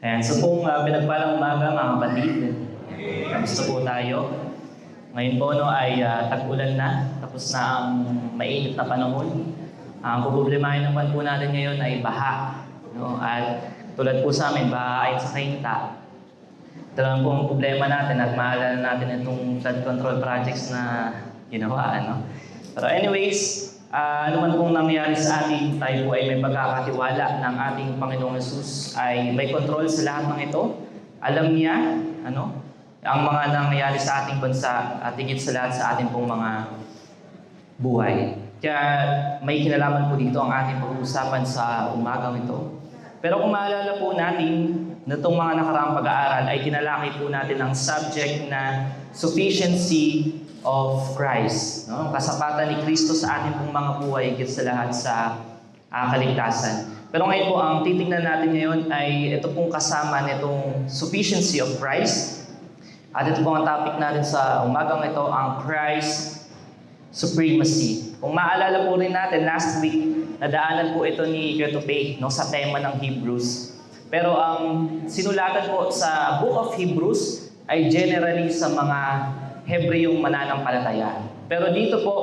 Ayan, so kung pinagpalang umaga mga kapatid, kamusta po tayo? Ngayon po ay tag-ulan na, tapos na ang mainit na panahon. Ang problemahin naman po natin ngayon ay baha. No? At tulad po sa amin, baha ay sa kainta. Ito lang po ang problema natin at maalala natin itong flood control projects na ginawa. Ano? Pero anyways, ano man pong nangyari sa atin, tayo po ay may pagkakatiwala ng ating Panginoong Hesus ay may control sa lahat ng ito. Alam niya ang mga nangyayari sa ating bansa at higit sa lahat sa ating pong mga buhay. Kaya may kinalaman po dito ang ating pag-uusapan sa umagang ito. Pero kung maalala po natin na itong mga nakaraang pag-aaral ay kinalaki po natin ang subject na sufficiency of Christ. No? Kasapatan ni Kristo sa ating pong mga buhay higit sa lahat sa kaligtasan. Pero ngayon po, ang titingnan natin ngayon ay ito pong kasama nitong sufficiency of Christ. At ito po ang topic natin sa umagang ito, ang Christ supremacy. Kung maalala po rin natin, last week, nadaanan po ito ni Ketope sa tema ng Hebrews. Pero ang sinulatan po sa Book of Hebrews ay generally sa mga Hebreyong mananampalataya. Pero dito po,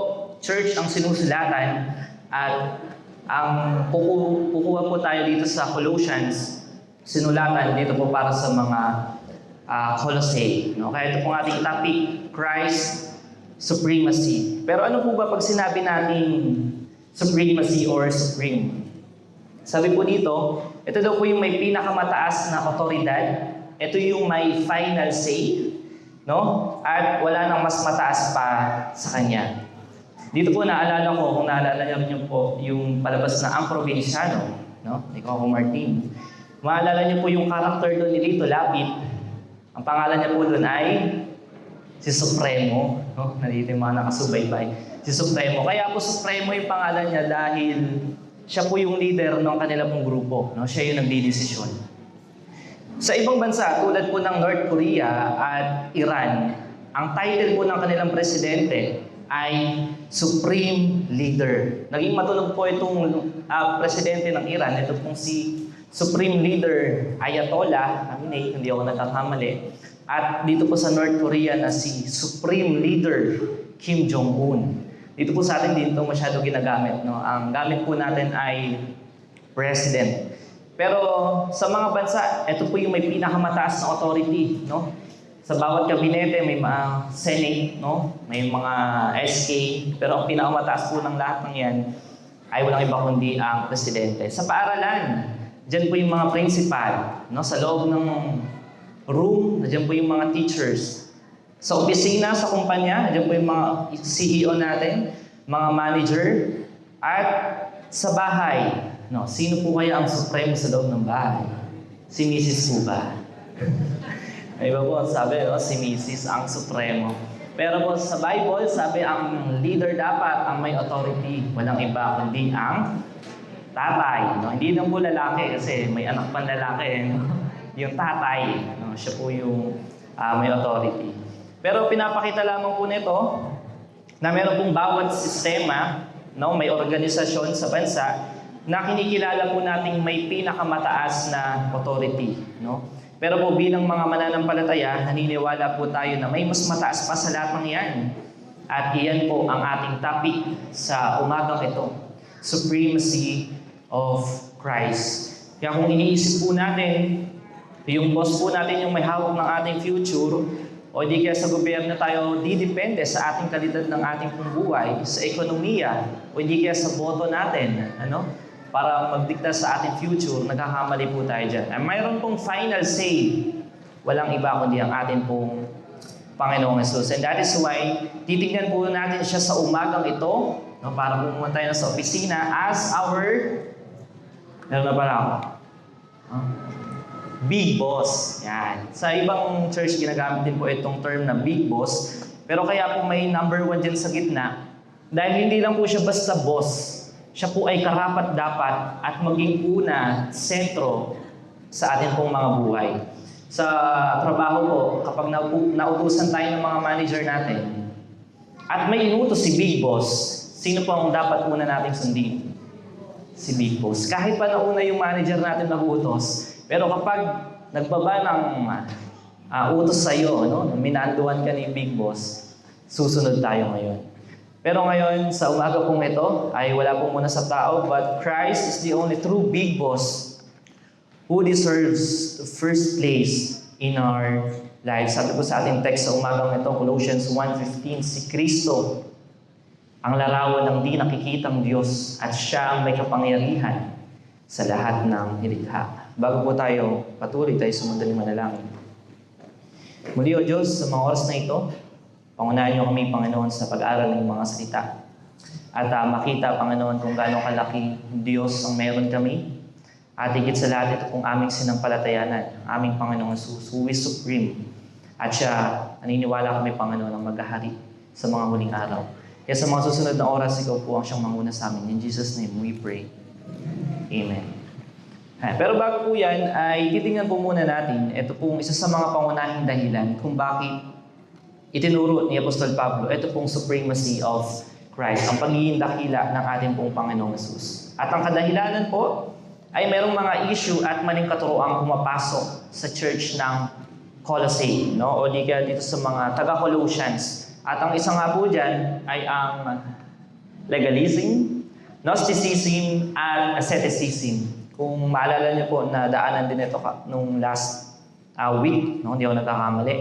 church ang sinusulatan at ang kukuha po tayo dito sa Colossians, sinulatan dito po para sa mga Colossae. No? Kaya ito po ang ating topic, Christ supremacy. Pero ano po ba pag sinabi natin supremacy or supreme? Sabi po dito, ito daw po yung may pinakamataas na otoridad. Ito yung may final say. No? At wala nang mas mataas pa sa kanya. Dito po naalala ko, kung naalala niyo po, yung palabas na Ang Probinsyano, no? Ni Coco Martin. Maalala niyo po yung character doon ni Lito Lapid. Ang pangalan niya po doon ay si Supremo. No? Nandito yung mga nakasubaybay. Si Supremo. Kaya po Supremo yung pangalan niya dahil siya po yung leader ng kanila pong grupo. No? Siya yung nagdidesisyon. Sa ibang bansa, tulad po ng North Korea at Iran, ang title po ng kanilang presidente ay Supreme Leader. Naging matulog po itong presidente ng Iran, ito pong si Supreme Leader Ayatollah Khamenei, hindi ako nagkakamali. At dito po sa North Korea na si Supreme Leader Kim Jong-un. Dito po sa atin dito masyado ginagamit. No? Ang gamit po natin ay President. Pero sa mga bansa, ito po yung may pinakamataas na authority, no? Sa bawat kabinete may mga Senate, no? May mga SK, pero ang pinakamataas po ng lahat ng 'yan ay walang iba kundi ang presidente. Sa paaralan, diyan po yung mga principal, no? Sa loob ng room, diyan po yung mga teachers. Sa opisina, sa kumpanya, diyan po yung mga CEO natin, mga manager, at sa bahay. No, sino po kaya ang supremo sa loob ng bahay? Si Mrs. po ba? May iba po sabi, no? Si Mrs. ang supremo. Pero po sa Bible, sabi ang leader dapat ang may authority. Walang iba kundi ang tatay. No? Hindi lang po lalaki kasi may anak pang lalaki. No? Yung tatay, no? Siya po yung may authority. Pero pinapakita lamang po nito na meron pong bawat sistema, no? May organisasyon sa bansa na kinikilala po nating may pinakamataas na authority. No? Pero po bilang mga mananampalataya, naniniwala po tayo na may mas mataas pa sa lahat ng yan. At iyan po ang ating topic sa umagang ito, Supremacy of Christ. Kaya kung iniisip po natin, yung boss po natin yung may hawak ng ating future, o di kaya sa gobyerno tayo didepende sa ating kalidad ng ating buhay, sa ekonomiya, o di kaya sa boto natin, para magdikta sa ating future, nagkakamali po tayo dyan. At mayroon pong final say, walang iba kundi ang ating pong Panginoong Hesus. And that is why, titignan po natin siya sa umagang ito, no, para pumunta tayo sa opisina as our, meron na pala ako, big boss. Yan. Sa ibang church, ginagamit din po itong term na big boss. Pero kaya po may number 1 dyan sa gitna, dahil hindi lang po siya basta boss, siya po ay karapat-dapat at maging una, sentro sa atin pong mga buhay. Sa trabaho po, kapag nautusan tayo ng mga manager natin, at may inutos si Big Boss, sino po ang dapat una nating sundin? Si Big Boss. Kahit pa nauna yung manager natin nagutos, pero kapag nagbaba ng utos sa iyo, no? Minanduan ka ni Big Boss, susunod tayo ngayon. Pero ngayon, sa umaga pong ito, ay wala po muna sa tao, but Christ is the only true Big Boss who deserves the first place in our lives. Sabi po sa ating text sa umagang ito, Colossians 1:15, si Kristo ang larawan ng di nakikitang Diyos at siya ang may kapangyarihan sa lahat ng nilikha. Bago po tayo patuloy tayo sumundan ng manalangin. Muli o Diyos, sa mga oras na ito, pangunahan niyo kami, Panginoon, sa pag-aaral ng mga salita. At makita, Panginoon, kung gaano kalaki Diyos ang meron kami. At higit sa lahat, ito pong aming sinampalatayanan, aming Panginoon Jesus, who is supreme. At siya, naniniwala kami, Panginoon, ang maghahari sa mga huling araw. Kaya sa mga susunod na oras, ikaw po ang siyang manguna sa amin. In Jesus' name, we pray. Amen. Pero bago po yan, ay titingnan po muna natin, ito pong isa sa mga pangunahing dahilan kung bakit itinuro ni Apostol Pablo, ito pong supremacy of Christ, ang pagiging dakila ng ating pong Panginoong Jesus. At ang kadahilanan po ay merong mga issue at maling katuroang pumapasok sa church ng Colossae, no? O di kaya dito sa mga taga-Colossians. At ang isa nga po dyan ay ang legalism, Gnosticism, at asceticism. Kung maalala niyo po, nadaanan din ito nung last week, no? Hindi ako nagkakamali.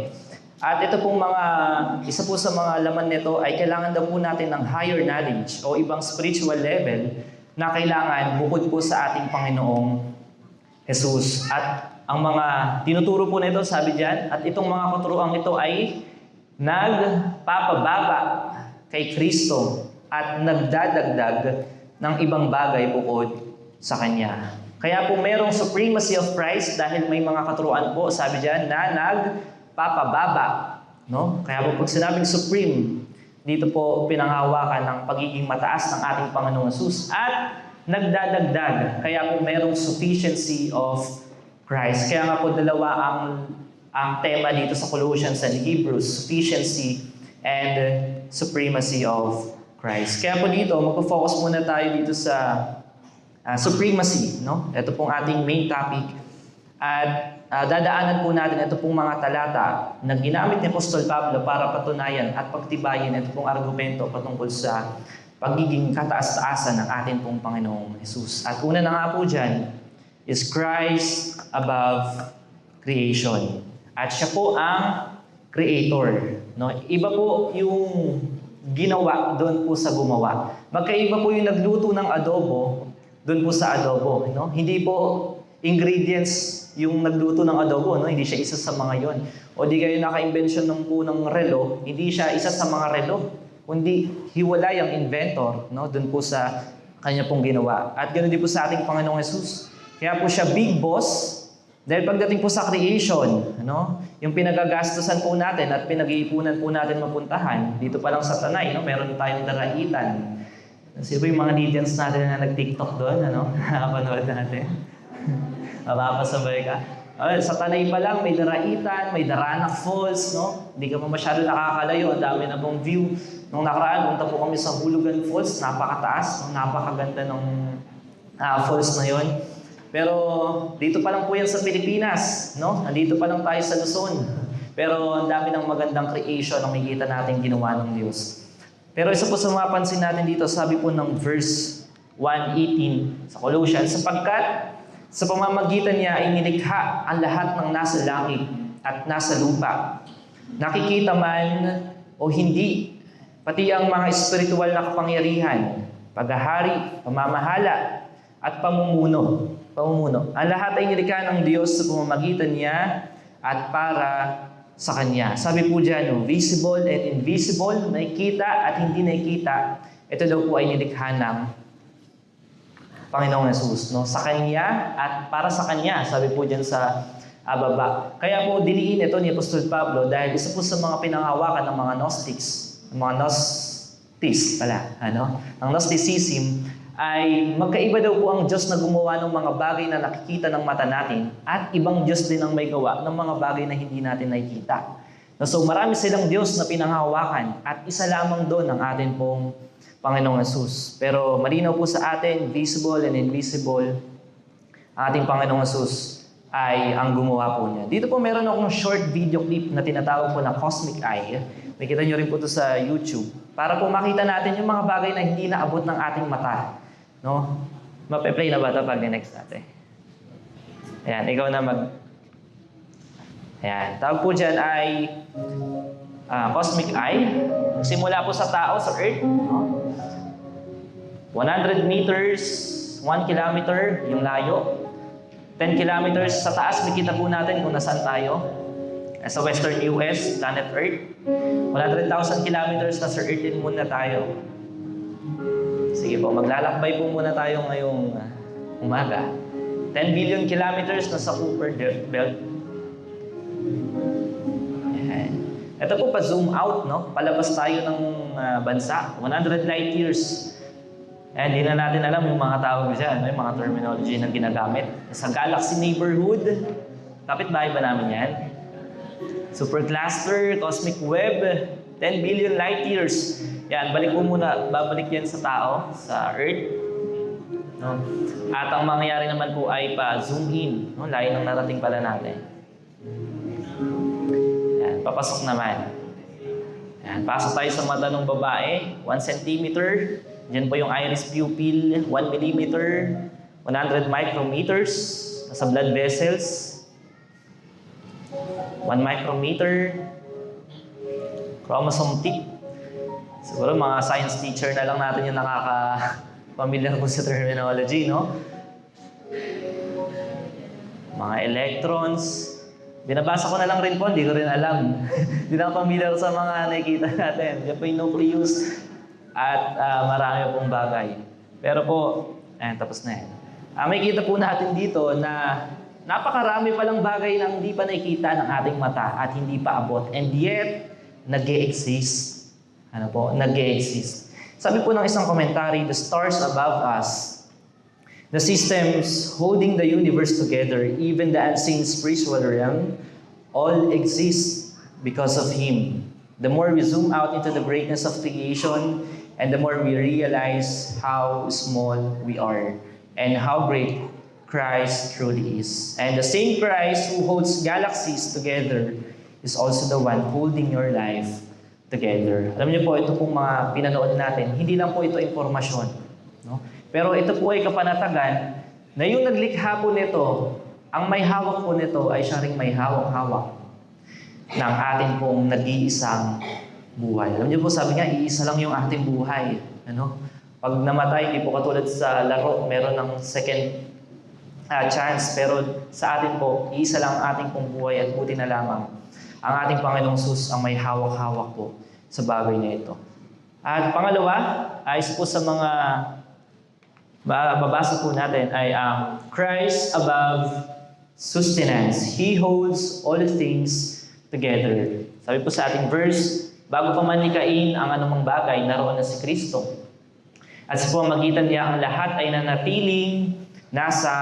At ito pong isa po sa mga laman nito ay kailangan daw po natin ng higher knowledge o ibang spiritual level na kailangan bukod po sa ating Panginoong Jesus. At ang mga tinuturo po nito, sabi diyan, at itong mga katuruan ito ay nagpapababa kay Kristo at nagdadagdag ng ibang bagay bukod sa Kanya. Kaya po merong supremacy of Christ dahil may mga katuruan po, sabi diyan, na nagpapababa. No? Kaya po pag sinabing supreme, dito po pinanghawakan ng pagiging mataas ng ating Panginoong Jesus at nagdadagdag. Kaya po merong sufficiency of Christ. Kaya nga po dalawa ang tema dito sa Colossians and Hebrews, sufficiency and supremacy of Christ. Kaya po dito, magpo-focus muna tayo dito sa supremacy. No? Ito pong ating main topic. At dadaanan po natin ito pong mga talata na ginamit ni Apostol Pablo para patunayan at pagtibayin ito pong argumento patungkol sa pagiging kataas-taasan ng ating pong Panginoong Jesus. At una na nga po dyan is Christ above creation. At siya po ang creator. No? Iba po yung ginawa doon po sa gumawa. Magkaiba po yung nagluto ng adobo doon po sa adobo. No? Hindi po ingredients yung nagluto ng adobo, no? Hindi siya isa sa mga yon. O di kayo naka-invention ng po ng relo, hindi siya isa sa mga relo, kundi hiwalay ang inventor, no? Doon po sa kanya pong ginawa. At ganoon din po sa ating Panginoong Jesus. Kaya po siya big boss, dahil pagdating po sa creation, no? Yung pinagagastusan po natin at pinag-iipunan po natin mapuntahan, dito pa lang sa Tanay, no? Meron tayong daraitan. Sino yung mga Lydians natin na nag-TikTok doon, ano? Nakapanood natin. Mapapasabay ka. Sa Tanay pa lang, may daraitan, may Daranac Falls, no? Hindi ka pa masyado nakakalayo, ang dami na pong view. Nung nakaraan, punta po kami sa Hulugan Falls, napakataas, no? Napakaganda ng falls na yon. Pero dito pa lang po yan sa Pilipinas, no? Nandito pa lang tayo sa Luzon. Pero ang dami ng magandang creation na makikita natin ginawa ng Diyos. Pero isa po sa mapansin natin dito, sabi po ng verse 1:18 sa Colossians, sapagkat sa pamamagitan niya ay nilikha ang lahat ng nasa langit at nasa lupa. Nakikita man o hindi, pati ang mga espiritual na kapangyarihan, paghahari, pamamahala, at pamumuno. Ang lahat ay nilikha ng Diyos sa pamamagitan niya at para sa Kanya. Sabi po dyan, visible and invisible, nakikita at hindi nakikita, ito daw po ay nilikha ng Panginoong Jesus, no? Sa Kanya at para sa Kanya, sabi po dyan sa baba. Kaya po diniin ito ni Apostol Pablo dahil isa po sa mga pinanghawakan ng mga Gnostics pala, ano? Ang Gnosticism ay magkaiba daw po ang Diyos na gumawa ng mga bagay na nakikita ng mata natin at ibang Diyos din ang may gawa ng mga bagay na hindi natin nakikita. So marami silang Diyos na pinanghawakan at isa lamang doon ang atin pong Panginoong Jesus. Pero malinaw po sa atin, visible and invisible, ang ating Panginoong Jesus ay ang gumawa po niya. Dito po meron akong short video clip na tinatawag po na Cosmic Eye. Makita nyo rin po ito sa YouTube. Para po makita natin yung mga bagay na hindi naabot ng ating mata. No? Mape-play na ba ito pag next natin? Ayan, ikaw na mag... Ayan, tawag po dyan ay Cosmic Eye. Simula po sa tao, sa Earth. No? 100 meters, 1 kilometer, yung layo. 10 kilometers sa taas, makita po natin kung nasaan tayo. Sa Western US, planet Earth. 100,000 kilometers na sa Earth din muna tayo. Sige po, maglalakbay po muna tayo ngayong umaga. 10 billion kilometers na sa Kuiper Belt. Ayan. Ito po pa-zoom out, no? Palabas tayo ng bansa. 100 light years. And hindi na natin alam yung mga tawag dyan, yung mga terminology na ginagamit. Sa galaxy neighborhood, kapit-bahay ba namin yan? Supercluster, cosmic web, 10 billion light years. Yan, balik po muna, babalik yan sa tao, sa Earth. No? At ang mangyayari naman po ay pa-zoom in. No? Layo ng narating pala natin. Yan, papasok naman. Yan, pasok tayo sa mata ng babae, 1 centimeter. Diyan po yung iris pupil, 1 millimeter, 100 micrometers, nasa blood vessels, 1 micrometer, chromosome tip. Siguro mga science teacher na lang natin yung nakaka-familiar po sa terminology, no? Mga electrons. Binabasa ko na lang rin po, hindi ko rin alam. Hindi na familiar sa mga nakikita natin. Yan po yung nucleus. At marami pong bagay. Pero po, ayan, tapos na yan. May kita po natin dito na napakarami palang bagay na hindi pa nakikita ng ating mata at hindi pa abot. And yet, nag-e-exist. Ano po? Nag-e-exist. Sabi po ng isang commentary, the stars above us, the systems holding the universe together, even the unseen spiritual realm, all exist because of Him. The more we zoom out into the greatness of creation, and the more we realize how small we are and how great Christ truly is. And the same Christ who holds galaxies together is also the one holding your life together. Alam niyo po, ito pong mga pinanood natin, hindi lang po ito informasyon. No? Pero ito po ay kapanatagan na yung naglikha po nito, ang may hawak po nito ay siya ring may hawak-hawak ng ating pong nag-iisang buhay. Alam niyo po, sabi nga, iisa lang yung ating buhay. Ano? Pag namatay, hindi po katulad sa laro, meron ng second chance. Pero sa atin po, iisa lang ang ating pong buhay at buti na lamang ang ating Panginoong Sus ang may hawak-hawak po sa bagay na ito. At pangalawa, isa po sa mga babasa po natin ay ang Christ above sustenance. He holds all things together. Sabi po sa ating verse, bago pa man nikain ang anumang bagay, naroon na si Kristo. At sa pamamagitan niya, ang lahat ay nanatiling nasa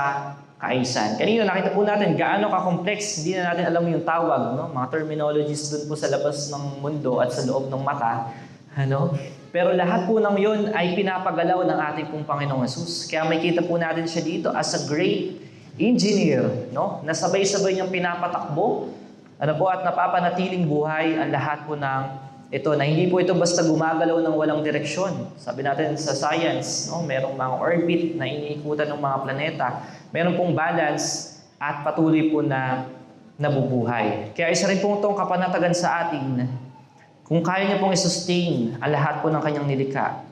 kaayusan. Kanina nakita po natin gaano ka-complex, hindi na natin alam yung tawag, no? Mga terminologies doon po sa labas ng mundo at sa loob ng mata. Ano? Pero lahat po ng yun ay pinapagalaw ng ating pong Panginoong Hesus. Kaya may kita po natin siya dito as a great engineer, no? Nasabay-sabay niyang pinapatakbo, ano po, at napapanatiling buhay ang lahat po ng ito, na hindi po ito basta gumagalaw ng walang direksyon. Sabi natin sa science, no, merong mga orbit na iniikutan ng mga planeta. Meron pong balance at patuloy po na nabubuhay. Kaya isa rin po itong kapanatagan sa atin, kung kaya niya pong i-sustain ang lahat po ng kanyang nilikha,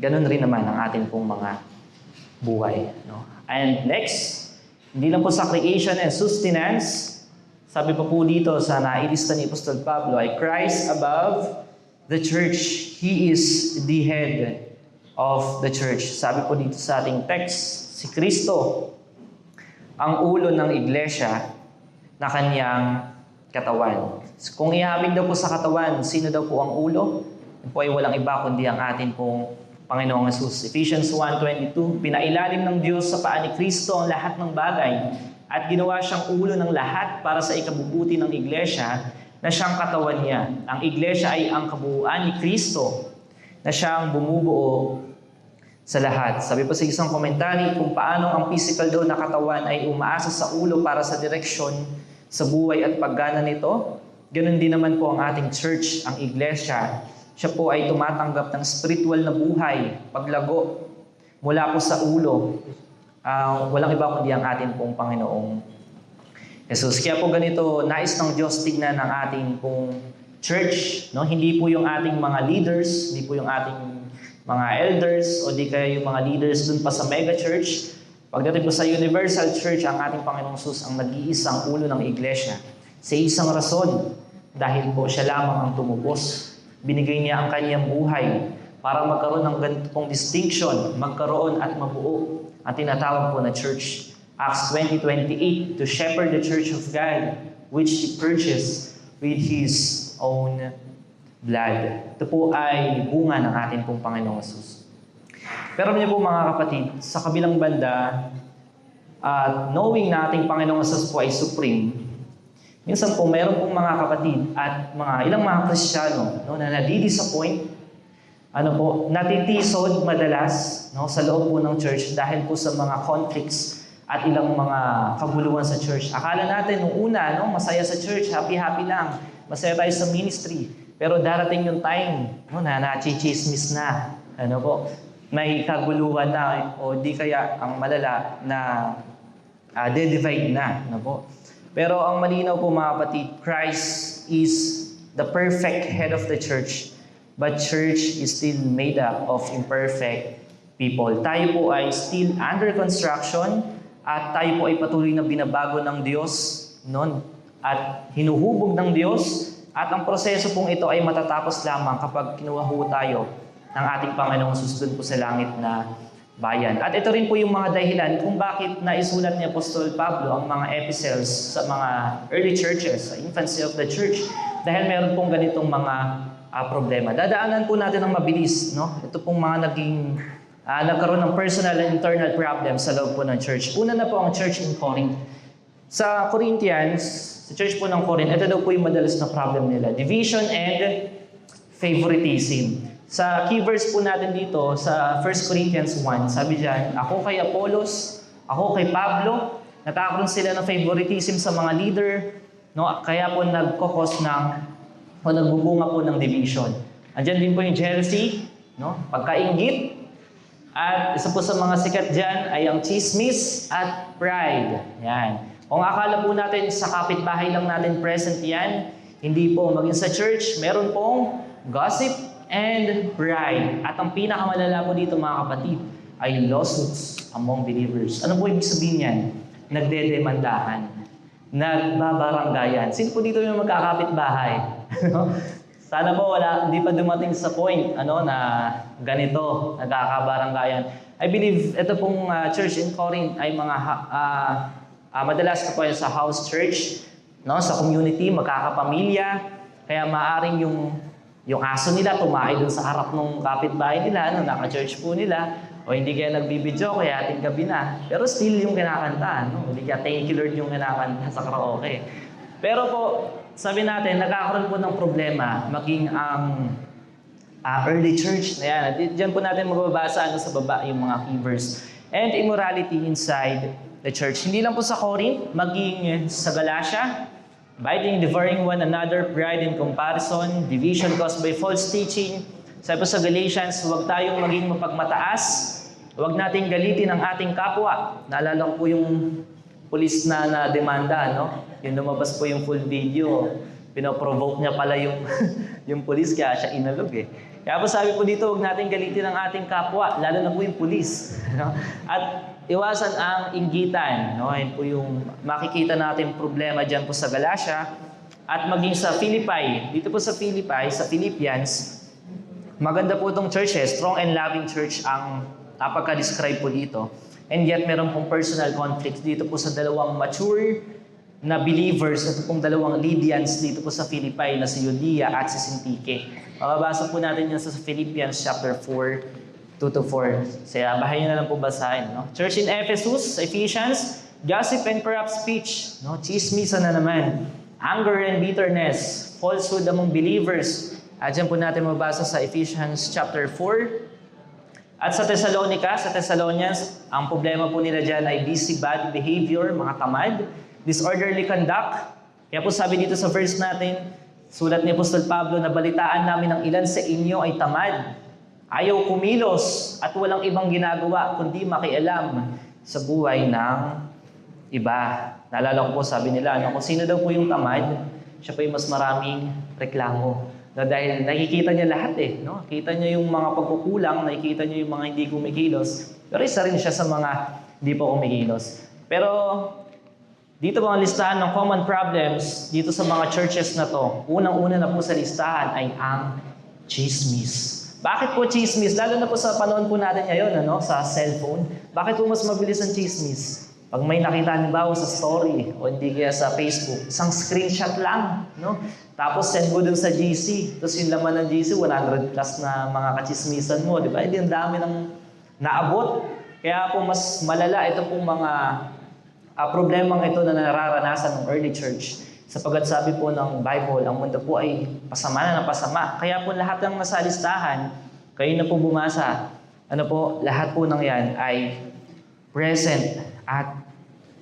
ganun rin naman ang atin pong mga buhay. No? And next, hindi lang po sa creation and sustenance, sabi pa po dito sa nailista ni Apostol Pablo ay Christ above the church. He is the head of the church. Sabi po dito sa ating text, si Kristo ang ulo ng iglesia na kanyang katawan. Kung ihabig daw po sa katawan, sino daw po ang ulo? Yan po ay walang iba kundi ang atin pong Panginoong Hesus. Ephesians 1:22, pinailalim ng Diyos sa paa ni Kristo ang lahat ng bagay at ginawa siyang ulo ng lahat para sa ikabubuti ng iglesia na siyang katawan niya. Ang iglesia ay ang kabuuan ni Kristo na siyang bumubuo sa lahat. Sabi po sa isang komentary kung paano ang physical daw na katawan ay umaasa sa ulo para sa direksyon sa buhay at paggana nito, ganoon din naman po ang ating church, ang iglesia. Siya po ay tumatanggap ng spiritual na buhay, paglago, mula po sa ulo. Walang iba kundi ang ating pong Panginoong Jesus. Kaya po ganito, nais ng Diyos tignan ng ating pong church. No? Hindi po yung ating mga leaders, hindi po yung ating mga elders, o di kaya yung mga leaders dun pa sa mega church. Pagdating po sa universal church, ang ating Panginoong Jesus ang nag-iisang ulo ng iglesia. Sa isang rason, dahil po siya lamang ang tumubos. Binigay niya ang kanyang buhay para magkaroon ng ganito pong distinction, magkaroon at mabuo ang tinatawag po na church. Acts 20:28, to shepherd the church of God, which He purchased with His own blood. Ito po ay bunga ng ating pong Panginoong Jesus. Pero niyo po mga kapatid, sa kabilang banda, knowing na ating Panginoong Jesus po ay supreme, minsan po mayroon pong mga kapatid at ilang mga Kristiyano na nadi-disappoint, natitisod madalas sa loob po ng church dahil po sa mga conflicts at ilang mga kaguluhan sa church. Akala natin nung una, masaya sa church, happy-happy lang, masaya tayo sa ministry. Pero darating yung time na nachichismis na, may kaguluhan na, o di kaya ang malala na de-divide na. Pero ang malinaw po mga kapatid, Christ is the perfect head of the church, but church is still made up of imperfect people. Tayo po ay still under construction at tayo po ay patuloy na binabago ng Diyos at hinuhubog ng Diyos. At ang proseso pong ito ay matatapos lamang kapag kinuha ho tayo ng ating Panginoong susundin po sa langit na bayan. At ito rin po yung mga dahilan kung bakit naisulat ni Apostol Pablo ang mga epistles sa mga early churches, sa infancy of the church, dahil meron pong ganitong mga problema. Dadaanan po natin ng mabilis. Ito pong mga nagkaroon ng personal and internal problems sa loob po ng church. Una na po ang church in Corinth. Sa Corinthians, sa church po ng Corinth, ito daw po yung madalas na problem nila. Division and favoritism. Sa key verse po natin dito, sa 1 Corinthians 1, sabi dyan, ako kay Apollos, ako kay Pablo, nagkakaroon sila ng favoritism sa mga leader, kaya po nagbubunga po ng division. Andyan din po yung jealousy, pagkainggit, at isa po sa mga sikat dyan ay ang chismis at pride. Yan. Kung akala po natin sa kapitbahay lang natin present yan, hindi po. Maging sa church, meron pong gossip and pride. At ang pinakamalala po dito mga kapatid ay lawsuits among believers. Ano po ibig sabihin yan? Nagdedemandahan. Nagbabaranggayan. Sino po dito yung magkakapitbahay? Sana po hindi pa dumating sa point na ganito, nagkakabaranggayan. I believe ito pong church in Corinth ay mga madalas na po sa house church, sa community, magkakapamilya. Kaya maaring yung aso nila tumahay dun sa harap ng kapitbahay nila, naka-church po nila, o hindi kaya nagbibidyo, kaya ating gabi na. Pero still yung kinakanta, hindi kaya thank you Lord yung kinakanta sa karaoke. Pero po, sabi natin, nagkakaroon po ng problema, maging ang early church na yan. Diyan po natin mababasa sa baba yung mga key verse. And immorality inside the church. Hindi lang po sa Corinth, maging sa Galatia, biting, devouring one another, pride in comparison, division caused by false teaching. Sabi po sa Galatians, huwag tayong maging mapagmataas, huwag nating galitin ang ating kapwa. Naalala ko po yung pulis na demanda, Yung lumabas po yung full video, pinoprovoke niya pala yung pulis, kaya siya inalog Kaya po sabi po dito, huwag nating galitin ang ating kapwa, lalo na po yung pulis. At iwasan ang inggitan. Yan po yung makikita natin problema dyan po sa Galatia. At maging sa Philippi. Dito po sa Philippi, sa Philippians, maganda po itong church strong and loving church ang napagka-describe po dito. And yet, meron pong personal conflict dito po sa dalawang mature na believers, ito pong dalawang Lydians dito po sa Philippi na si Euodia at si Syntyche. Mababasa po natin yan sa Philippians chapter 4, 2-4. Kaya bahay nyo na lang po basahin. Church in Ephesus, Ephesians, gossip and corrupt speech. Chismisan na naman. Anger and bitterness, falsehood among believers. At dyan po natin mabasa sa Ephesians chapter 4, At sa Thessalonians, ang problema po nila dyan ay busy body behavior, mga tamad, disorderly conduct. Kaya po sabi dito sa verse natin, sulat ni Apostol Pablo, nabalitaan namin ang ilan sa inyo ay tamad, ayaw kumilos at walang ibang ginagawa kundi makialam sa buhay ng iba. Naalala ko po, sabi nila, kung sino daw po yung tamad, siya po yung mas maraming reklamo. Dahil nakikita niya lahat no? Nakikita niya yung mga pagkukulang, nakikita niya yung mga hindi kumikilos. Pero isa rin siya sa mga hindi po kumikilos. Pero dito mga listahan ng common problems dito sa mga churches na to, unang-una na po sa listahan ay ang chismis. Bakit po chismis? Lalo na po sa panahon po natin ngayon, sa cellphone. Bakit po mas mabilis ang chismis? Pag may nakita halimbawa sa story o hindi kaya sa Facebook, isang screenshot lang, Tapos send mo dun sa GC. Tapos yung laman ng GC, 100 plus na mga kachismisan mo, di ba? Hindi ang dami ng naabot. Kaya po mas malala ito pong mga problemang ito na nararanasan ng early church. Sapagat sabi po ng Bible, ang mundo po ay pasama na ng pasama. Kaya po lahat ng nasa listahan, kayo na po bumasa, lahat po ng yan ay present at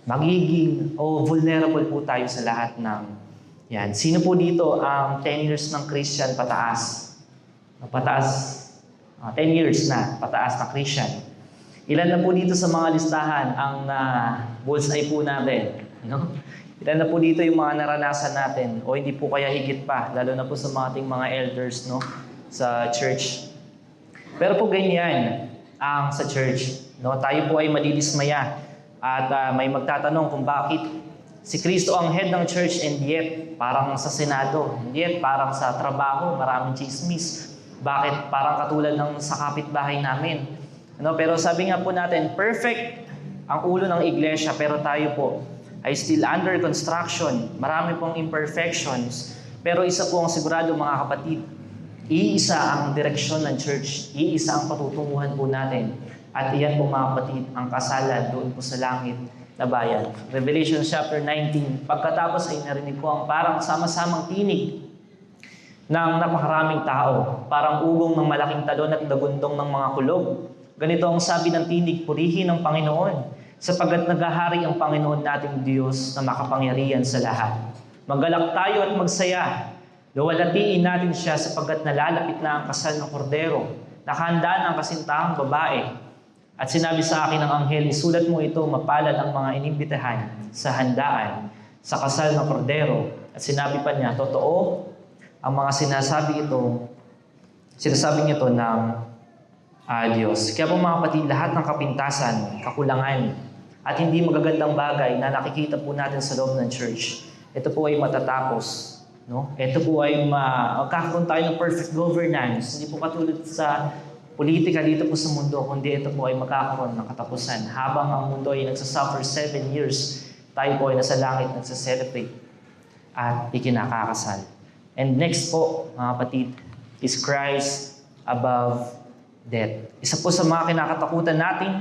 magiging vulnerable po tayo sa lahat ng yan. Sino po dito ang 10 years ng Christian pataas? Pataas. 10 years na pataas na Christian. Ilan na po dito sa mga listahan ang bullseye po natin? Ilan na po dito yung mga naranasan natin? O hindi po kaya higit pa, lalo na po sa ating mga elders sa church. Pero po ganyan ang sa church. Tayo po ay madidismaya at may magtatanong kung bakit si Kristo ang head ng church and yet parang sa Senado, and yet parang sa trabaho, maraming chismis. Bakit parang katulad ng sa kapitbahay namin? Pero sabi nga po natin, perfect ang ulo ng iglesia pero tayo po ay still under construction. Marami pong imperfections. Pero isa po ang sigurado mga kapatid, iisa ang direksyon ng church, iisa ang patutunguhan po natin. At iyan po mga kapatid, ang kasalan doon po sa langit na bayan. Revelation chapter 19, pagkatapos ay narinig ko ang parang sama-samang tinig ng napakaraming tao, parang ugong ng malaking talon at dagundong ng mga kulog. Ganito ang sabi ng tinig, purihin ang Panginoon, sapagat naghahari ang Panginoon nating Diyos na makapangyarihan sa lahat. Maggalak tayo at magsaya, luwalhatiin natin siya sapagat nalalapit na ang kasal ng kordero, nakahanda ang kasintahang babae. At sinabi sa akin ng anghel, isulat mo ito, mapalad ang mga inimbitahan sa handaan, sa kasal ng kordero. At sinabi pa niya, totoo, ang mga sinasabi ito ng Diyos. Kaya po mga kapatid, lahat ng kapintasan, kakulangan, at hindi magagandang bagay na nakikita po natin sa loob ng church, ito po ay matatapos. Ito po ay magkakaroon tayo ng perfect governance. Hindi po katulad sa politika dito po sa mundo, kundi ito po ay magkakaroon ng katapusan. Habang ang mundo ay nagsasuffer 7 years, tayo po ay nasa langit nagsaselebrate at ikinakakasal. And next po, mga kapatid, is Christ above death. Isa po sa mga kinakatakutan natin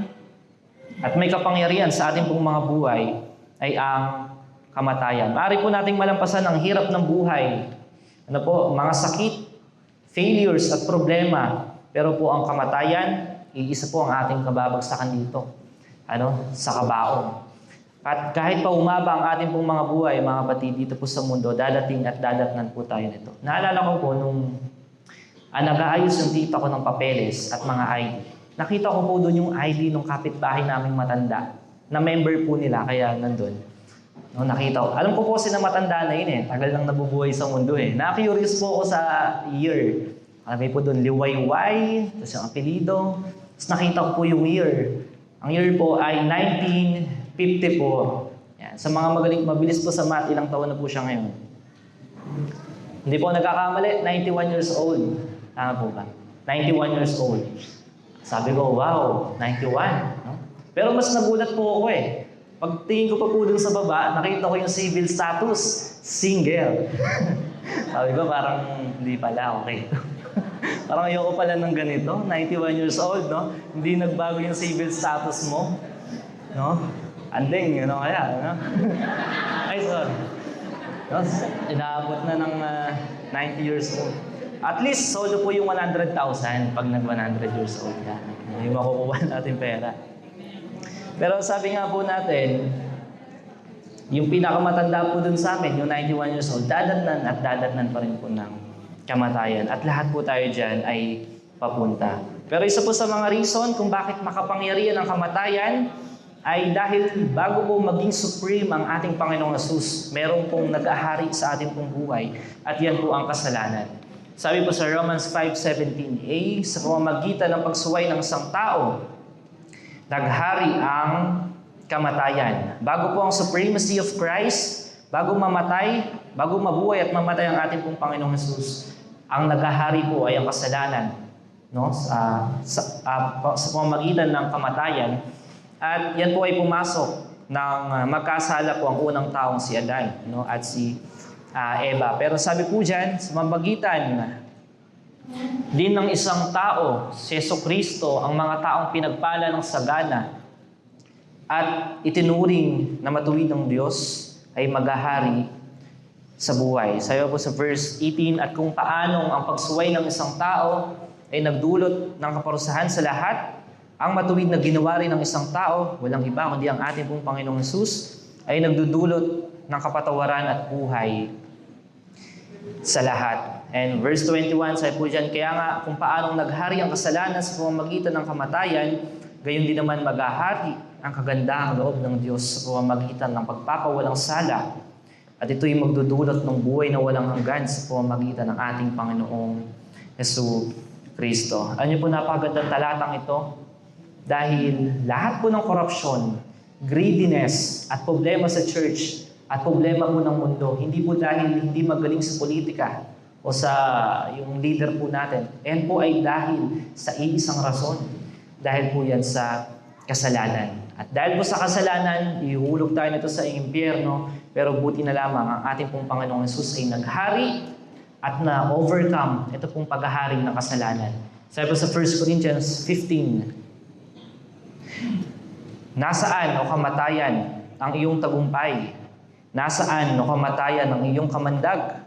at may kapangyarihan sa ating pong mga buhay ay ang kamatayan. Maaari po nating malampasan ang hirap ng buhay. Mga sakit, failures at problema. Pero po ang kamatayan, iisa po ang ating kababagsakan dito. Sa kabaong. At kahit pa umaba ang ating pong mga buhay, mga kapatid, dito po sa mundo, dadating at dadatnan po tayo nito. Naalala ko po nung nag-aayos yung tita ko ng papeles at mga ID. Nakita ko po doon yung ID ng kapitbahay naming matanda, na member po nila, kaya nandun. Nakita ko. Alam ko po sila matanda na yun tagal nang nabubuhay sa mundo Na-curious po ako sa year. Alam po doon, Liwayway, tapos yung apelido. Tapos nakita ko po yung year. Ang year po ay 1954. Yan. Sa mga mabilis po sa math, ilang taon na po siya ngayon? Hindi po nagkakamali, 91 years old. Tama po ba? 91 years old. Sabi ko, wow, 91. Pero mas nagulat po ako Pagtingin ko pa po dun sa baba, nakita ko yung civil status, single. Sabi ko, parang hindi pala, okay. Parang ayoko pala ng ganito, 91 years old, Hindi nagbago yung civil status mo, Anding, kaya, Ay, sorry. Inaabot na ng 90 years old. At least, solo po yung 100,000 pag nag-100 years old ka. Yung makukuha natin pera. Pero sabi nga po natin, yung pinakamatanda po dun sa amin, yung 91 years old, dadatnan at dadatnan pa rin po ng kamatayan. At lahat po tayo dyan ay papunta. Pero isa po sa mga reason kung bakit makapangyarihan ang kamatayan ay dahil bago po maging supreme ang ating Panginoong Hesus, meron pong nag-ahari sa ating pong buhay at yan po ang kasalanan. Sabi po sa Romans 5:17a, sa pamamagitan ng pagsuway ng isang tao, naghari ang kamatayan. Bago po ang supremacy of Christ, bago mamatay, bago mabuhay at mamatay ang ating pong Panginoong Hesus, ang naghahari po ay ang kasalanan, no? Sa pamamagitan ng kamatayan. At yan po ay pumasok ng magkasala po ang unang taong si Adan, no? At si Eva. Pero sabi po dyan, sa mamagitan din ng isang tao, si Jesucristo, ang mga taong pinagpala ng sagana at itinuring na matuwid ng Diyos ay maghahari sa buhay. Sabi po sa verse 18, at kung paanong ang pagsuway ng isang tao ay nagdulot ng kaparusahan sa lahat, ang matuwid na ginawa rin ng isang tao, walang iba kundi ang ating pong Panginoong Hesus, ay nagdudulot ng kapatawaran at buhay sa lahat. And verse 21, sabi po dyan, kaya nga kung paanong naghari ang kasalanan sa pamamagitan ng kamatayan, gayon din naman maghahari ang kagandahang loob ng Diyos sa pamamagitan ng pagpapawalang sala. At ito'y magdudulot ng buhay na walang hanggan sa pamamagitan ng ating Panginoong Jesucristo. Ano po napakagandang talatang ito? Dahil lahat po ng korupsyon, greediness, at problema sa church, at problema po ng mundo, hindi po dahil hindi magaling sa politika o sa yung leader po natin. Yan po ay dahil sa iisang rason. Dahil po yan sa kasalanan. At dahil po sa kasalanan, ihulog tayo nito sa impyerno, pero buti na lamang ang ating pong Panginoong Hesus ay naghari at na-overcome ito pong paghahari ng kasalanan. Sabi po sa 1 Corinthians 15, nasaan o kamatayan ang iyong tagumpay? Nasaan o kamatayan ang iyong kamandag?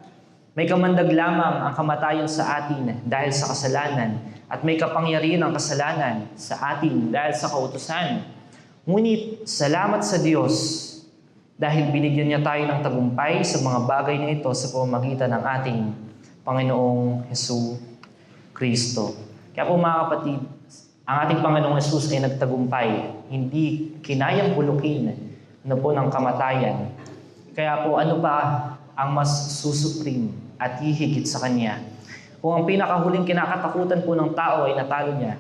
May kamandag lamang ang kamatayan sa atin dahil sa kasalanan at may kapangyarihan ang kasalanan sa atin dahil sa kautusan. Ngunit salamat sa Diyos dahil binigyan niya tayo ng tagumpay sa mga bagay na ito sa pamamagitan ng ating Panginoong Jesucristo. Kaya po mga kapatid, ang ating Panginoong Hesus ay nagtagumpay, hindi kinayang bulukin po ng kamatayan. Kaya po ano pa ang mas susupreme at hihigit sa Kanya? Kung ang pinakahuling kinakatakutan po ng tao ay natalo niya,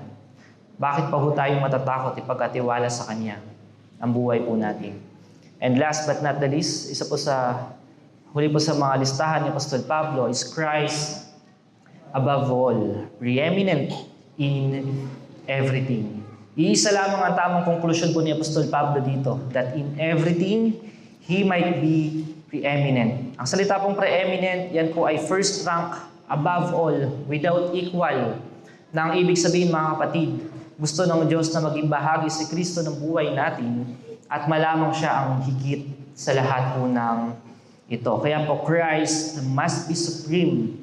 bakit pa po tayong matatakot ipagkatiwala sa Kanya ang buhay po natin? And last but not the least, isa po sa huli po sa mga listahan ni Apostol Pablo is Christ above all, preeminent in everything. Iisa lamang ang tamang konklusyon po ni Apostol Pablo dito, that in everything, He might be preeminent. Ang salita pong preeminent, yan po ay first rank, above all, without equal. Na ang ibig sabihin mga kapatid, gusto ng Diyos na maging bahagi si Kristo ng buhay natin at malamang siya ang higit sa lahat po ng ito. Kaya po Christ must be supreme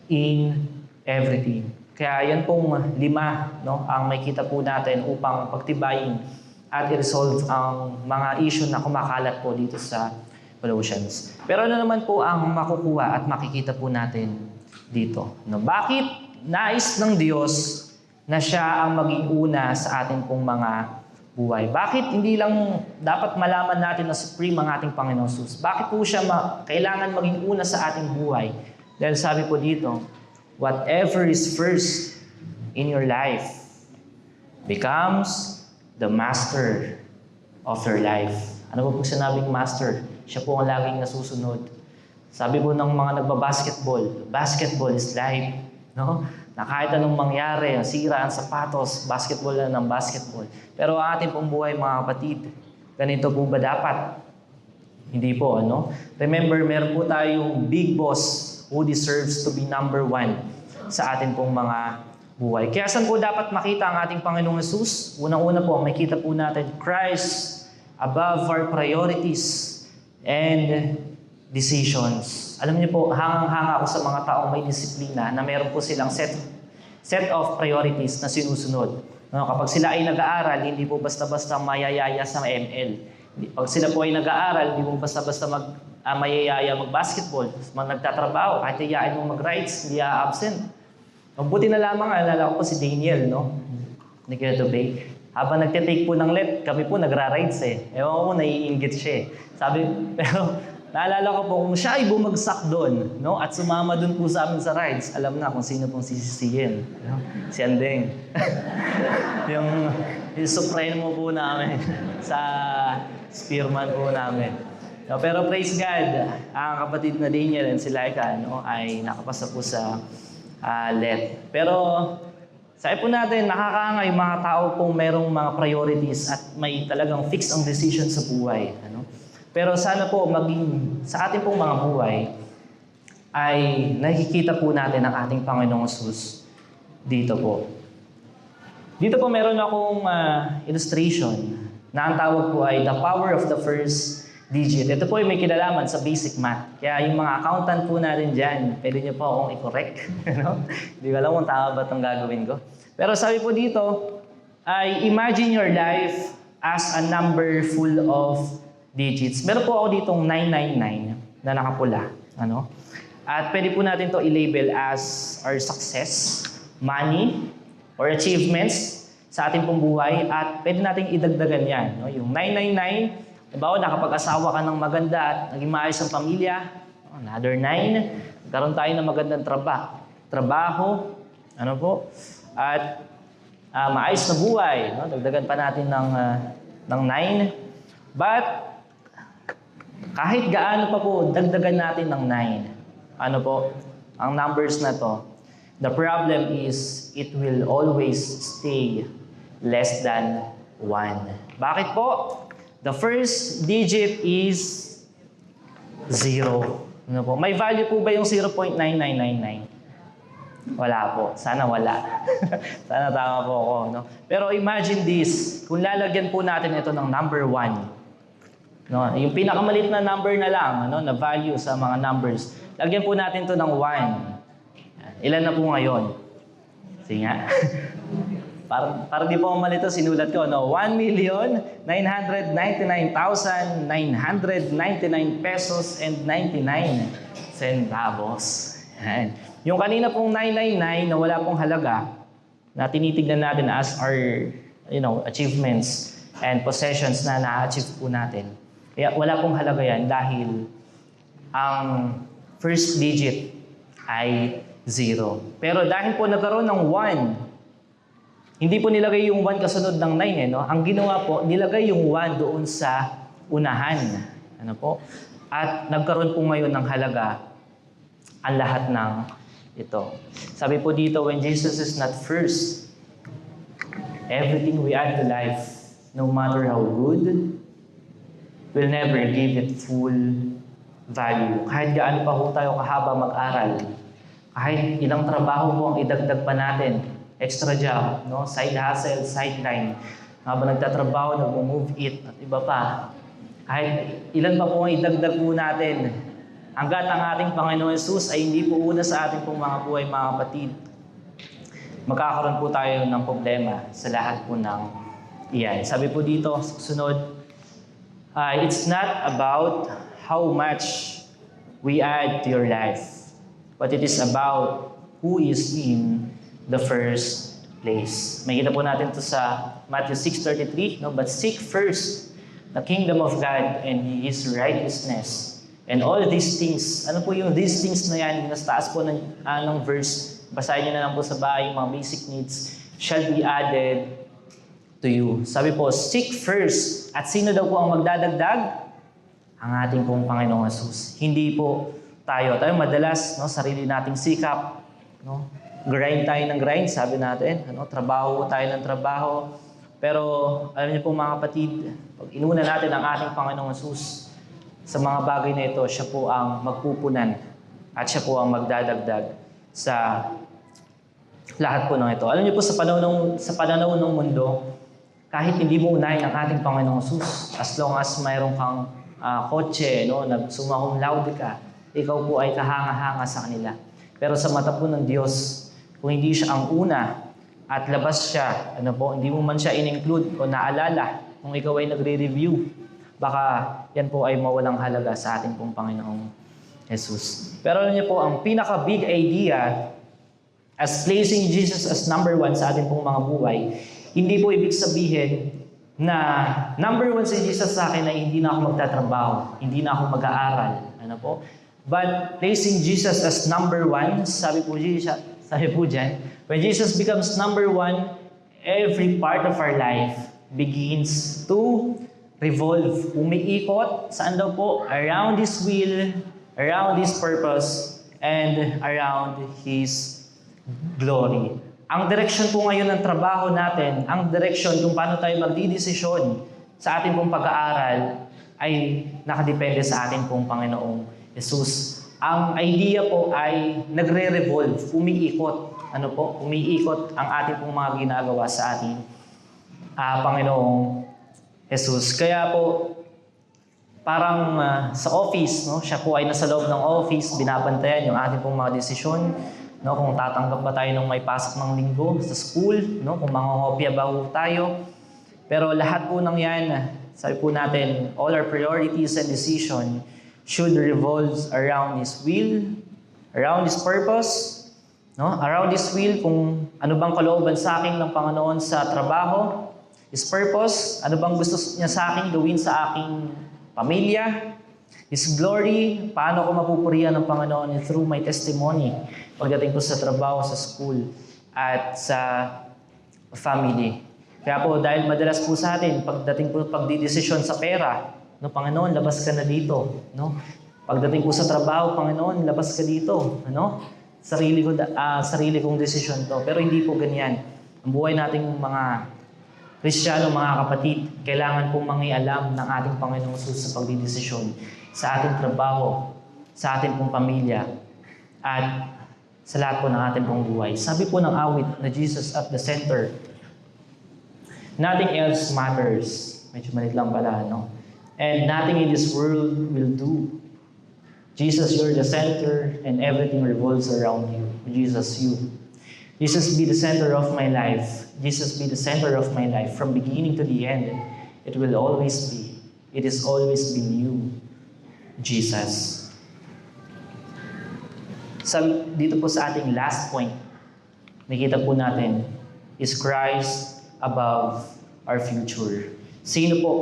in everything. Kaya yan pong 5 ang may kita po natin upang pagtibayin at i-resolve ang mga issue na kumakalat po dito sa Colossians. Pero ano naman po ang makukuha at makikita po natin dito? Bakit nais ng Diyos na siya ang maging una sa ating pong mga buhay? Bakit hindi lang dapat malaman natin na supreme ang ating Panginoon Jesus? Bakit po siya kailangan maging una sa ating buhay? Dahil sabi po dito, whatever is first in your life becomes the master of your life. Ano po sinabing master? Siya po ang laging nasusunod. Sabi po ng mga nagbabasketball, basketball is life. No? Na kahit anong mangyari, sira ang sapatos, basketball na ng basketball. Pero ang ating pong buhay mga kapatid, ganito po ba dapat? Hindi po, ano? Remember, meron po tayong big boss who deserves to be number 1 sa ating pong mga buhay. Kaya saan po dapat makita ang ating Panginoong Hesus? Unang-una po, makita po natin Christ above our priorities and decisions. Alam niyo po, hangang-hanga ako sa mga taong may disiplina na meron po silang set of priorities na sinusunod. No, kapag sila ay nag-aaral, hindi po basta-basta mayayaya sa ML. Pag sila po ay nag-aaral, hindi po basta-basta mayayaya mag-basketball, nagtatrabaho, kahit iyain mo mag-rides, hindi absent. Mabuti na lamang, alala ko po si Daniel, no? Nagkatubig. Habang nagtitake po ng let, kami po nagra-rides eh. Ewan ko, naiinggit siya eh. Sabi, pero naalala ko po, kung siya ay bumagsak doon, no? At sumama doon po sa amin sa rides, alam na kung sino pong sisisihin. No? Si Andeng. yung supremo po namin sa spearman po namin. No, pero praise God, ang kapatid na Daniel and si Laika no, ay nakapasa po sa let. Pero sabi po natin, nakakaanga yung mga tao pong merong mga priorities at may talagang fixed ang decision sa buhay. Ano? Pero sana po maging sa ating pong mga buhay ay nakikita po natin ang ating Panginoong Hesus dito po. Dito po meron akong illustration na ang tawag po ay the power of the first digit. Ito po ay may kinalaman sa basic math. Kaya yung mga accountant po natin dyan, pwede niyo po akong i-correct. No? Hindi ko alam kung tama ba itong gagawin ko. Pero sabi po dito, ay imagine your life as a number full of digits. Meron po ako ditong 999 na nakapula. Ano? At pwede po natin to i-label as our success, money, or achievements sa ating pong buhay. At pwede natin idagdagan yan. No? Yung 999, diba, nakapag-asawa ka ng maganda at naging maayos ang pamilya. Another 9, nagkaroon tayo ng magandang trabaho. Ano po? At maayos na buhay. No? Dagdagan pa natin ng 9. But, kahit gaano pa po, dagdagan natin ng 9. Ano po? Ang numbers na to. The problem is, it will always stay less than 1. Bakit po? The first digit is 0. Ano po? May value po ba yung 0.9999? Wala po. Sana wala. Sana tama po ako. No? Pero imagine this. Kung lalagyan po natin ito ng number 1. No? Yung pinakamalit na number na lang, ano? Na value sa mga numbers. Lagyan po natin ito ng 1. Ilan na po ngayon? Sige nga. Para di po malito, sinulat ko, no? 1,999,999 pesos and 99 centavos. Yan. Yung kanina pong 999 na wala pong halaga, na tinitignan natin as our achievements and possessions na na-achieve po natin. Kaya wala pong halaga yan dahil ang first digit ay 0. Pero dahil po nagkaroon ng 1, hindi po nilagay yung 1 kasunod ng 9 no? Ang ginawa po, nilagay yung 1 doon sa unahan. Ano po? At nagkaroon po ngayon ng halaga ang lahat ng ito. Sabi po dito, when Jesus is not first, everything we add to life, no matter how good, will never give it full value. Kahit gaano pa po tayo kahaba mag-aral, kahit ilang trabaho po ang idagdag pa natin, extra job, no? Side hustle, sideline. Habang nagtatrabaho, nag-move it, at iba pa. Kahit ilan pa po ang idagdag po natin, hanggat ang ating Panginoon Hesus ay hindi po una sa ating pong mga buhay, mga kapatid, magkakaroon po tayo ng problema sa lahat po ng iyan. Sabi po dito, sunod, it's not about how much we add to your life, but it is about who is in the first place. May kita po natin to sa Matthew 6:33, no? But seek first the kingdom of God and His righteousness. And all these things, ano po yung these things na yan, nasa taas po ng verse, basahin nyo na lang po sa bahay, yung mga basic needs, shall be added to you. Sabi po, seek first. At sino daw po ang magdadagdag? Ang ating pong Panginoong Hesus. Hindi po tayo. Tayo madalas, no, sarili nating sikap, no? Grind tayo ng grind, sabi natin. Ano, trabaho tayo ng trabaho. Pero, alam niyo po mga kapatid, pag inuna natin ang ating Panginoong Hesus sa mga bagay na ito, siya po ang magpupunan at siya po ang magdadagdag sa lahat po ng ito. Alam niyo po, sa pananaw ng mundo, kahit hindi mo unahin ang ating Panginoong Hesus, as long as mayroon kang kotse, no, nagsumma cum laude ka, ikaw po ay kahanga-hanga sa kanila. Pero sa mata po ng Diyos, kung hindi siya ang una at labas siya, hindi mo man siya in-include o naalala kung ikaw ay nagre-review, baka yan po ay mawalang halaga sa ating pong Panginoong Jesus. Pero alam niyo po, ang pinaka-big idea as placing Jesus as number 1 sa ating pong mga buhay, hindi po ibig sabihin na number 1 si Jesus sa akin ay hindi na ako magtatrabaho, hindi na ako mag-aaral. But placing Jesus as number 1, sabi po dyan, when Jesus becomes number 1, every part of our life begins to revolve, umiikot, saan daw po? Around His will, around His purpose, and around His glory. Ang direksyon po ngayon ng trabaho natin, ang direksyon kung paano tayo magdidesisyon sa ating pong pag-aaral ay nakadepende sa ating pong Panginoong Jesus. Ang idea po ay nagre-revolve, umiikot. Umiikot ang ating pong mga ginagawa sa ating Panginoong Jesus. Kaya po, parang sa office, siya po ay nasa loob ng office, binabantayan yung ating pong mga desisyon, kung tatanggap ba tayo ng may pasok ng linggo sa school, kung mangongopya ba tayo. Pero lahat po ng yan, sabi po natin, all our priorities and decision should revolve around His will, around His purpose, around His will, kung ano bang kalooban sa akin ng Panginoon sa trabaho, His purpose, ano bang gusto niya sa akin gawin sa aking pamilya, His glory, paano ko mapupurihan ng Panginoon through my testimony pagdating po sa trabaho, sa school, at sa family. Kaya po, dahil madalas po sa atin, pagdating po pagdidesisyon sa pera, Panginoon, labas ka na dito. Pagdating po sa trabaho, Panginoon, labas ka dito. Sarili kong desisyon to. Pero hindi po ganyan. Ang buhay nating mga Kristiyano, mga kapatid, kailangan pong mangialam ng ating Panginoong Jesus sa pagdidesisyon, sa ating trabaho, sa ating pong pamilya, at sa lahat po ng ating pong buhay. Sabi po ng awit na Jesus at the center, nothing else matters. Medyo malit lang pala, And nothing in this world will do. Jesus, you're the center, and everything revolves around you. Jesus, you. Jesus, be the center of my life. Jesus, be the center of my life. From beginning to the end, it will always be. It has always been you, Jesus. Dito po sa ating last point, nakita po natin, is Christ above our future. Sino po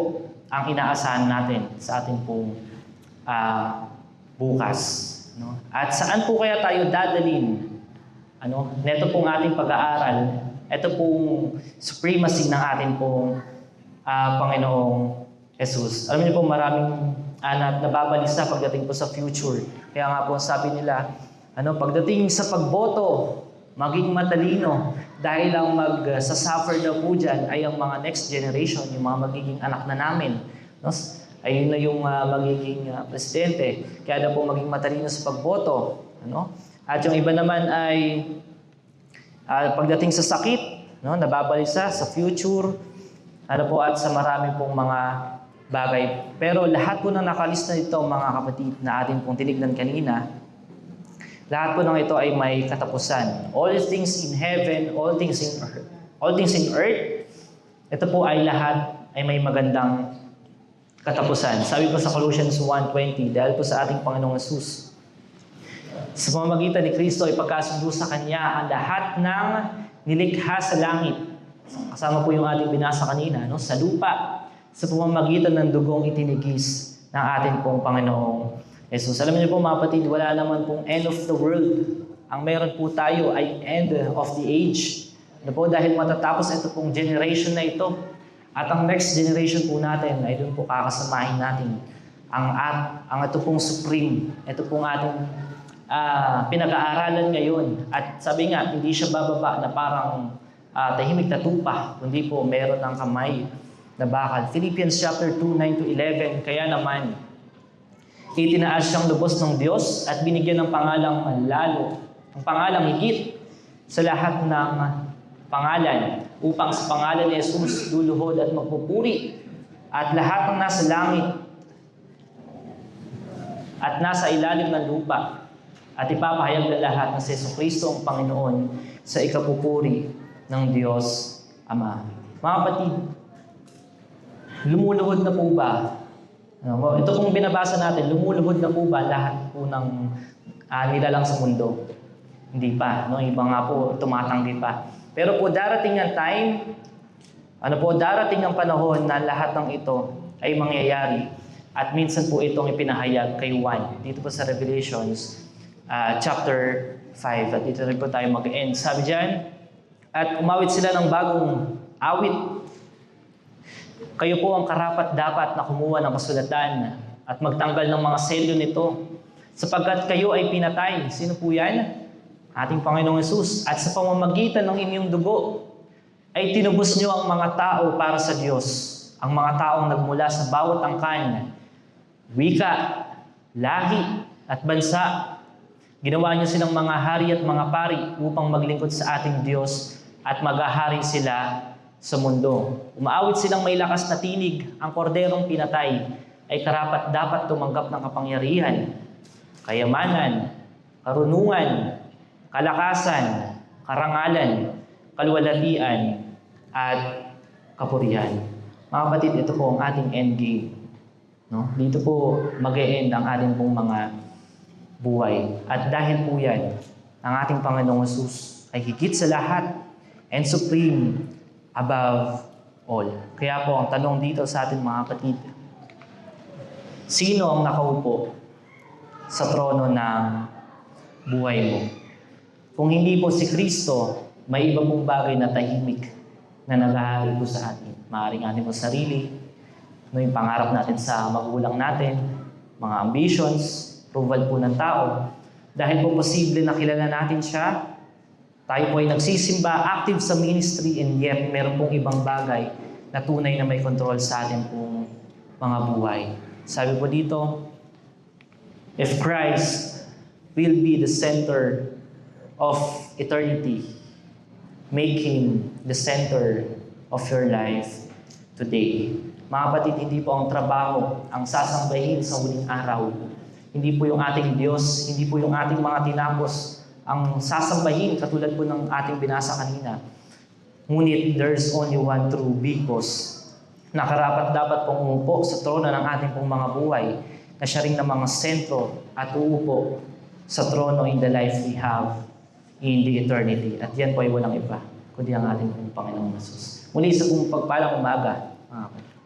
ang inaasahan natin sa ating pong bukas? At saan po kaya tayo dadalhin? Neto pong ating pag-aaral, ito pong supremacy ng ating pong Panginoong Jesus. Alam niyo po, maraming nababalisa pagdating po sa future. Kaya nga po sabi nila, pagdating sa pagboto, maging matalino dahil ang magsasuffer daw po dyan ay ang mga next generation, yung mga magiging anak na namin. Ayun na yung magiging presidente. Kaya daw po maging matalino sa pagboto. At yung iba naman ay pagdating sa sakit, nababalisa sa future, at sa marami pong mga bagay. Pero lahat po na nakalista nito, mga kapatid, na atin pong tinignan kanina, lahat po ng ito ay may katapusan. All things in heaven, all things in earth, ito po ay lahat ay may magandang katapusan. Sabi po sa Colossians 1:20, dahil po sa ating Panginoong Jesus, sa pamamagitan ni Kristo ay pagkasundo sa Kanya ang lahat ng nilikha sa langit. Kasama po yung ating binasa kanina, sa lupa, sa pamamagitan ng dugong itinigis ng ating pong Panginoong Jesus. Alam niyo po mga kapatid, wala naman pong end of the world. Ang meron po tayo ay end of the age. Dahil matatapos ito pong generation na ito. At ang next generation po natin ay doon po kakasamahin natin ang ito pong supreme, ito pong ating pinag-aaralan ngayon. At sabi nga, hindi siya bababa na parang tahimik na tupa, kundi po meron ng kamay na bakal. Philippians chapter 2:9-11, kaya naman, itinaas siyang lubos ng Diyos at binigyan ng pangalang lalo, ang pangalang higit sa lahat ng pangalan, upang sa pangalan ni Jesus luluhod at magpupuri at lahat ng nasa langit at nasa ilalim ng lupa, at ipapahayag ng lahat na si Jesucristo ang Panginoon sa ikapupuri ng Diyos Ama. Mga kapatid, lumuluhod na po ba? Ito pong binabasa natin, lumuluhod na po ba lahat po ng nilalang sa mundo? Hindi pa, no? Iba nga po, tumatanggi pa. Pero po darating ang time, darating ang panahon na lahat ng ito ay mangyayari. At minsan po itong ipinahayag kay Juan. Dito po sa Revelations, chapter 5. At dito rin po tayo mag-end. Sabi dyan, at umawit sila ng bagong awit. Kayo po ang karapat-dapat na kumuha ng kasulatan at magtanggal ng mga selyo nito. Sapagkat kayo ay pinatay. Sino po yan? Ating Panginoong Hesus. At sa pamamagitan ng inyong dugo, ay tinubos nyo ang mga tao para sa Diyos. Ang mga taong nagmula sa bawat angkan, wika, lahi, at bansa. Ginawa niyo silang mga hari at mga pari upang maglingkod sa ating Diyos at maghahari sila sa mundo. Umaawit silang may lakas na tinig, ang korderong pinatay ay karapat dapat tumanggap ng kapangyarihan, kayamanan, karunungan, kalakasan, karangalan, kaluwalhatian, at kapurihan. Mga kapatid, ito po ang ating endgame. No? Dito po mag-e-end ang ating pong mga buhay. At dahil po yan, ang ating Panginoong Hesus ay higit sa lahat and supreme above all. Kaya po, ang tanong dito sa ating mga kapatid, sino ang nakaupo sa trono ng buhay mo? Kung hindi po si Kristo, may iba pong bagay na tahimik na naghahari po sa atin. Maaaring ating po sarili, yung pangarap natin sa magulang natin, mga ambitions, approval po ng tao. Dahil po posible na kilala natin siya, tayo po ay nagsisimba, active sa ministry, and yet meron pong ibang bagay na tunay na may control sa atin pong mga buhay. Sabi po dito, if Christ will be the center of eternity, make Him the center of your life today. Mga kapatid, hindi po ang trabaho ang sasambahin sa huling araw. Hindi po yung ating Diyos, hindi po yung ating mga tinapos ang sasambahin, katulad po ng ating binasa kanina. Ngunit there's only one true big boss na karapat dapat pong umupo sa trono ng ating pong mga buhay, na siya rin ng mga sentro at uupo sa trono in the life we have in the eternity. At yan po ay walang iba, kundi ang ating pong Panginoong Hesus. Muli sa pong pagpalang umaga, mga kapatid.